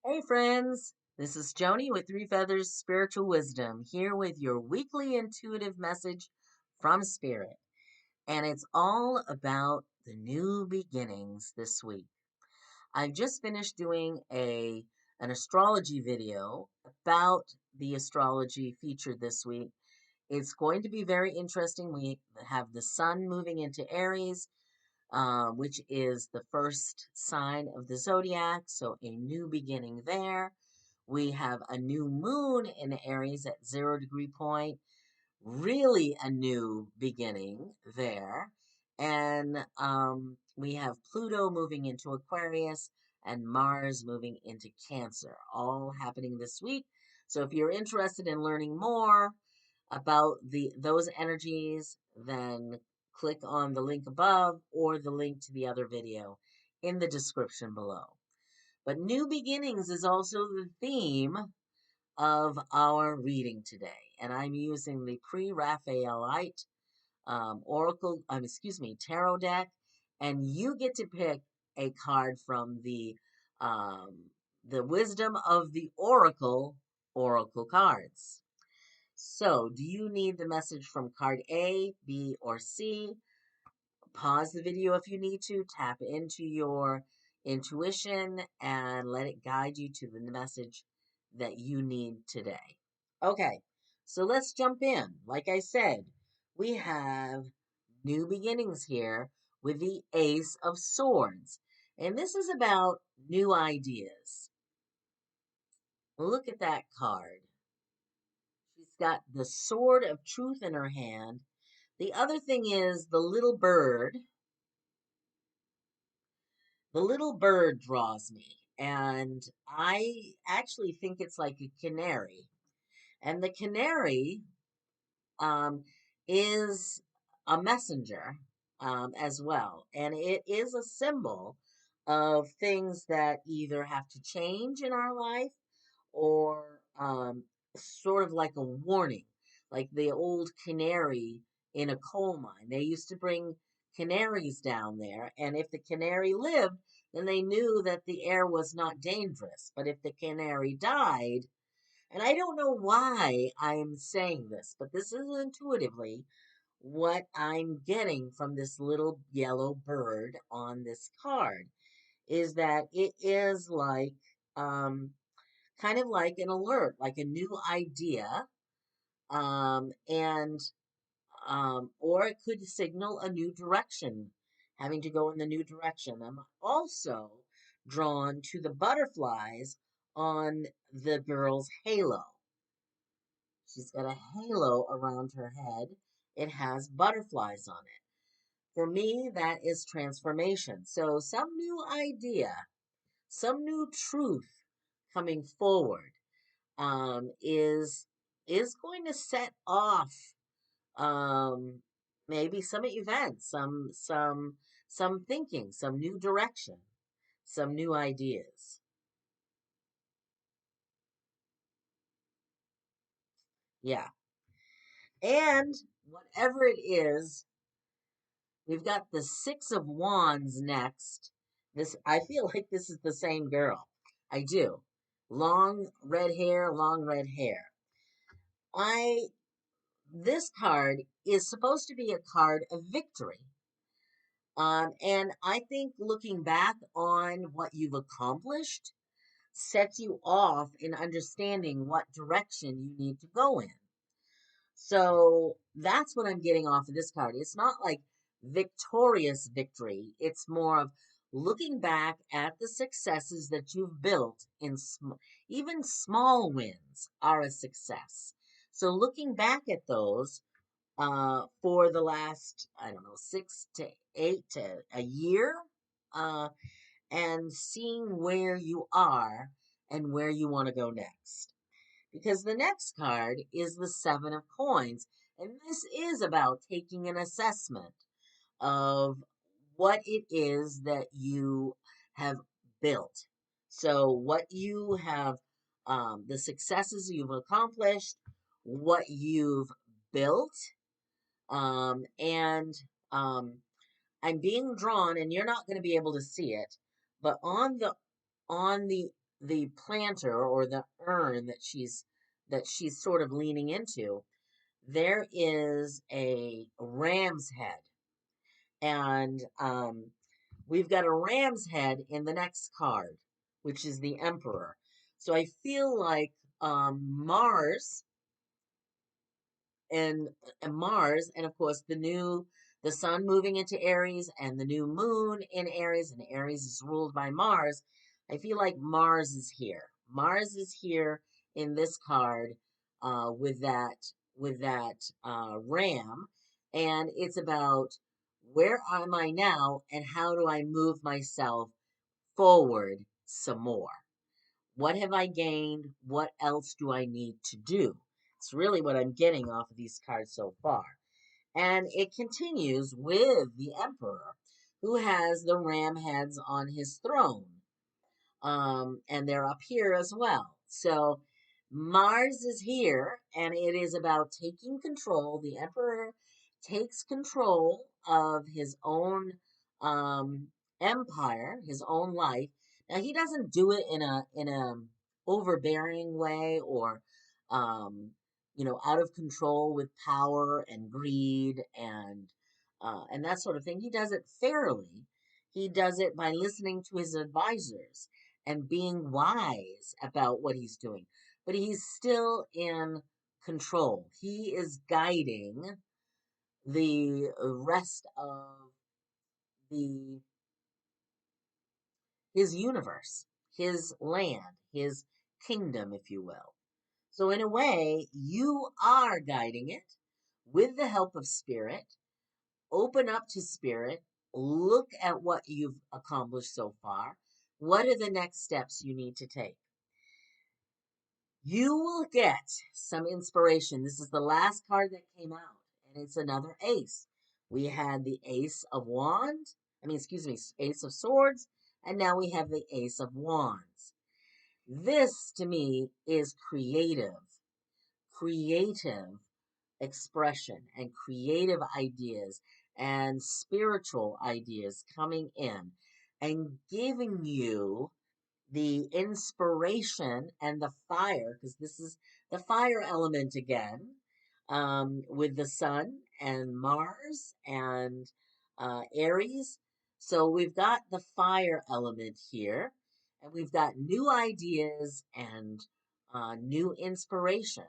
Hey friends, this is Joni with Three Feathers Spiritual Wisdom here with your weekly intuitive message from Spirit. And it's all about the new beginnings this week. I've just finished doing an astrology video about the astrology featured this week. It's going to be very interesting. We have the sun moving into Aries, which is the first sign of the zodiac, so a new beginning there. We have a new moon in Aries at 0 degree point, really a new beginning there. And we have Pluto moving into Aquarius and Mars moving into Cancer, all happening this week. So if you're interested in learning more about those energies, then click on the link above or the link to the other video in the description below. But new beginnings is also the theme of our reading today. And I'm using the Pre-Raphaelite Tarot deck. And you get to pick a card from the Wisdom of the Oracle cards. So, do you need the message from card A, B, or C? Pause the video if you need to, tap into your intuition, and let it guide you to the message that you need today. Okay, so let's jump in. Like I said, we have new beginnings here with the Ace of Swords, and this is about new ideas. Look at that card. She's got the sword of truth in her hand. The other thing is the little bird. The little bird draws me, and I actually think it's like a canary. And the canary um, is a messenger as well. And it is a symbol of things that either have to change in our life or sort of like a warning, like the old canary in a coal mine. They used to bring canaries down there, and if the canary lived, then they knew that the air was not dangerous. But if the canary died, and I don't know why I'm saying this, but this is intuitively what I'm getting from this little yellow bird on this card, is that it is like um, kind of like an alert, like a new idea, and or it could signal a new direction, having to go in the new direction. I'm also drawn to the butterflies on the girl's halo. She's got a halo around her head. It has butterflies on it. For me, that is transformation. So some new idea, some new truth coming forward is going to set off maybe some events, some thinking, some new direction, some new ideas. Yeah. And whatever it is, we've got the Six of Wands next. This I feel like this is the same girl. I do. Long red hair, long red hair. I This card is supposed to be a card of victory. And I think looking back on what you've accomplished sets you off in understanding what direction you need to go in. So that's what I'm getting off of this card. It's not like victorious victory. It's more of looking back at the successes that you've built in even small wins are a success. So looking back at those for the last, I don't know, 6 to 8 to a year, uh, and seeing where you are and where you want to go next. Because the next card is the Seven of Coins, and this is about taking an assessment of what it is that you have built. So, what you have, the successes you've accomplished, what you've built, and I'm being drawn, and you're not going to be able to see it, but on the the planter or the urn that she's sort of leaning into, there is a ram's head, and we've got a ram's head in the next card, which is the Emperor. So I feel like Mars and, Mars, and of course the sun moving into Aries and the new moon in Aries, and Aries is ruled by Mars. I feel like Mars is here. Mars is here in this card with that ram, and it's about where am I now and how do I move myself forward some more. What have I gained? What else do I need to do? It's really what I'm getting off of these cards so far. And it continues with the Emperor, who has the ram heads on his throne. And they're up here as well. So Mars is here, and it is about taking control. The Emperor takes control of his own um, empire, his own life. Now he doesn't do it in a overbearing way or um, out of control with power and greed and that sort of thing. He does it fairly. He does it by listening to his advisors and being wise about what he's doing. But he's still in control. He is guiding the rest of the his universe, his land, his kingdom, if you will. So in a way, you are guiding it with the help of spirit. Open up to spirit. Look at what you've accomplished so far. What are the next steps you need to take? You will get some inspiration. This is the last card that came out, and it's another ace. We had the Ace of Wands, excuse me, Ace of Swords, and now we have the Ace of Wands. This, to me, is creative expression and creative ideas and spiritual ideas coming in and giving you the inspiration and the fire, because this is the fire element again, with the sun and Mars and Aries. So we've got the fire element here, and we've got new ideas and new inspiration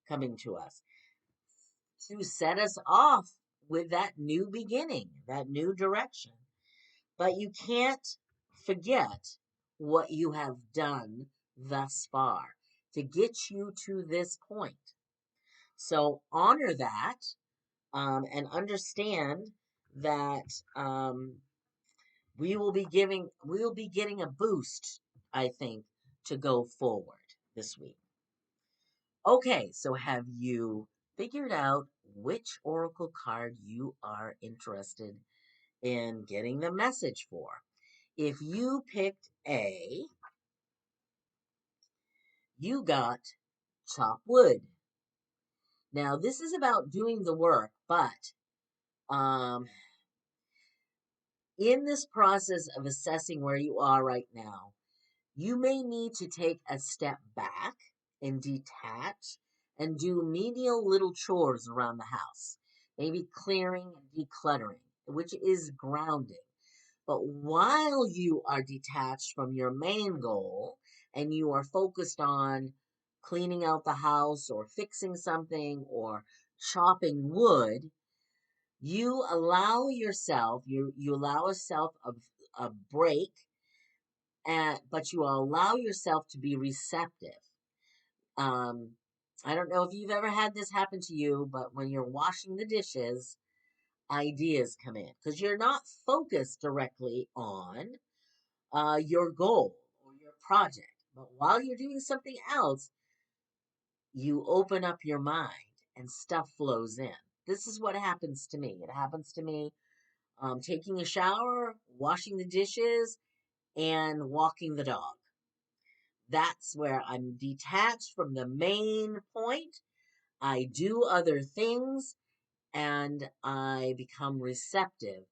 coming to us to set us off with that new beginning, that new direction. But you can't forget what you have done thus far to get you to this point. So honor that and understand that we will be getting a boost, I think, to go forward this week. Okay, so have you figured out which oracle card you are interested in getting the message for? If you picked A, you got chop wood. Now, this is about doing the work, but um, in this process of assessing where you are right now, you may need to take a step back and detach and do menial little chores around the house, maybe clearing and decluttering, which is grounding. But while you are detached from your main goal and you are focused on cleaning out the house or fixing something or chopping wood, you allow yourself a break, but you allow yourself to be receptive. Um, I don't know if you've ever had this happen to you, but when you're washing the dishes, ideas come in because you're not focused directly on your goal or your project. But while you're doing something else, you open up your mind and stuff flows in. This is what happens to me. It happens to me taking a shower, washing the dishes, and walking the dog. That's where I'm detached from the main point. I do other things and I become receptive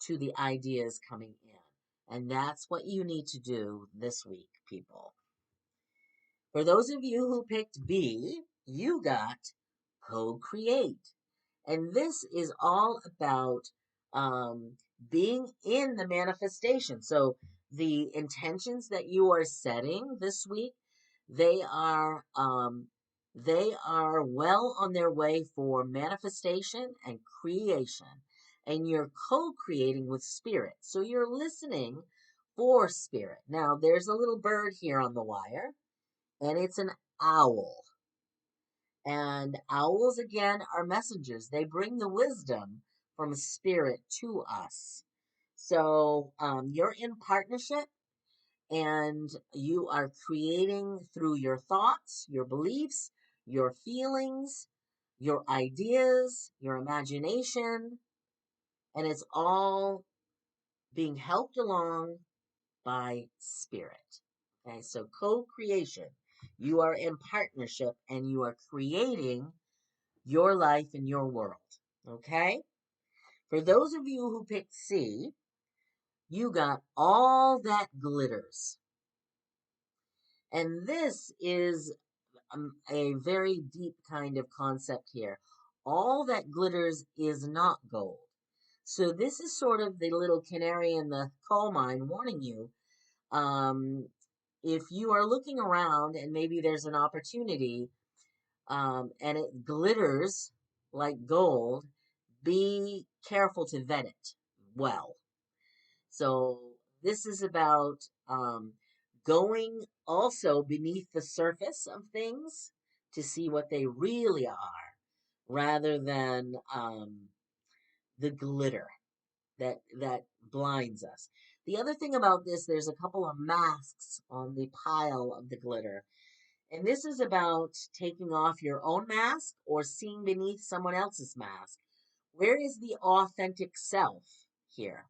to the ideas coming in. And that's what you need to do this week, people. For those of you who picked B, you got co-create. And this is all about being in the manifestation. So the intentions that you are setting this week, they are they are well on their way for manifestation and creation. And you're co-creating with spirit. So you're listening for spirit. Now there's a little bird here on the wire, and it's an owl. And owls, again, are messengers. They bring the wisdom from spirit to us. So you're in partnership, and you are creating through your thoughts, your beliefs, your feelings, your ideas, your imagination, and it's all being helped along by spirit. Okay, so co creation. You are in partnership and you are creating your life and your world. Okay? For those of you who picked C, you got all that glitters. And this is a very deep kind of concept here. All that glitters is not gold. So this is sort of the little canary in the coal mine warning you. If you are looking around and maybe there's an opportunity and it glitters like gold, be careful to vet it well. So this is about going also beneath the surface of things to see what they really are, rather than the glitter that blinds us. The other thing about this, there's a couple of masks on the pile of the glitter. And this is about taking off your own mask or seeing beneath someone else's mask. Where is the authentic self here?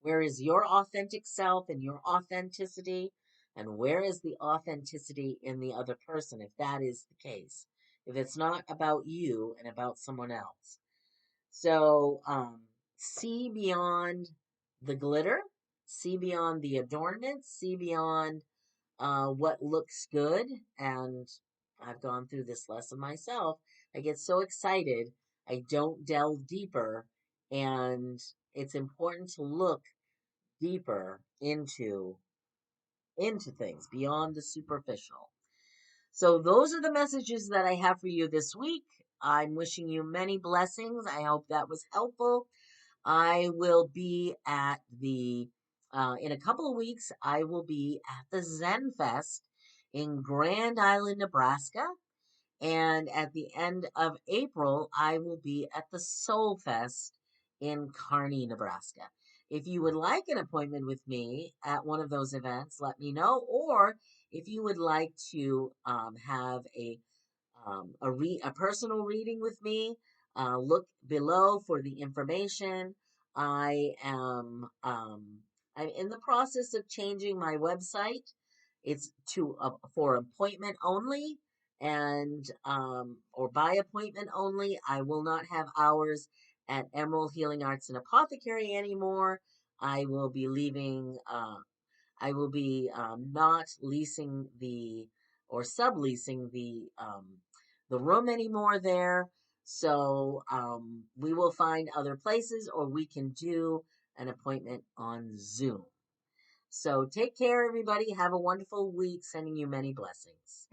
Where is your authentic self and your authenticity? And where is the authenticity in the other person, if that is the case? If it's not about you and about someone else. So see beyond the glitter, see beyond the adornments, see beyond what looks good. And I've gone through this lesson myself. I get so excited, I don't delve deeper. And it's important to look deeper into things beyond the superficial. So those are the messages that I have for you this week. I'm wishing you many blessings. I hope that was helpful. I will be at in a couple of weeks, I will be at the Zenfest in Grand Island, Nebraska. And at the end of April, I will be at the Soulfest in Kearney, Nebraska. If you would like an appointment with me at one of those events, let me know. Or if you would like to have a personal reading with me, look below for the information. I am I'm in the process of changing my website. It's to for appointment only, and or by appointment only. I will not have hours at Emerald Healing Arts and Apothecary anymore. I will be leaving. I will be not leasing the or subleasing the room anymore there. So we will find other places, or we can do an appointment on Zoom. So take care, everybody. Have a wonderful week. Sending you many blessings.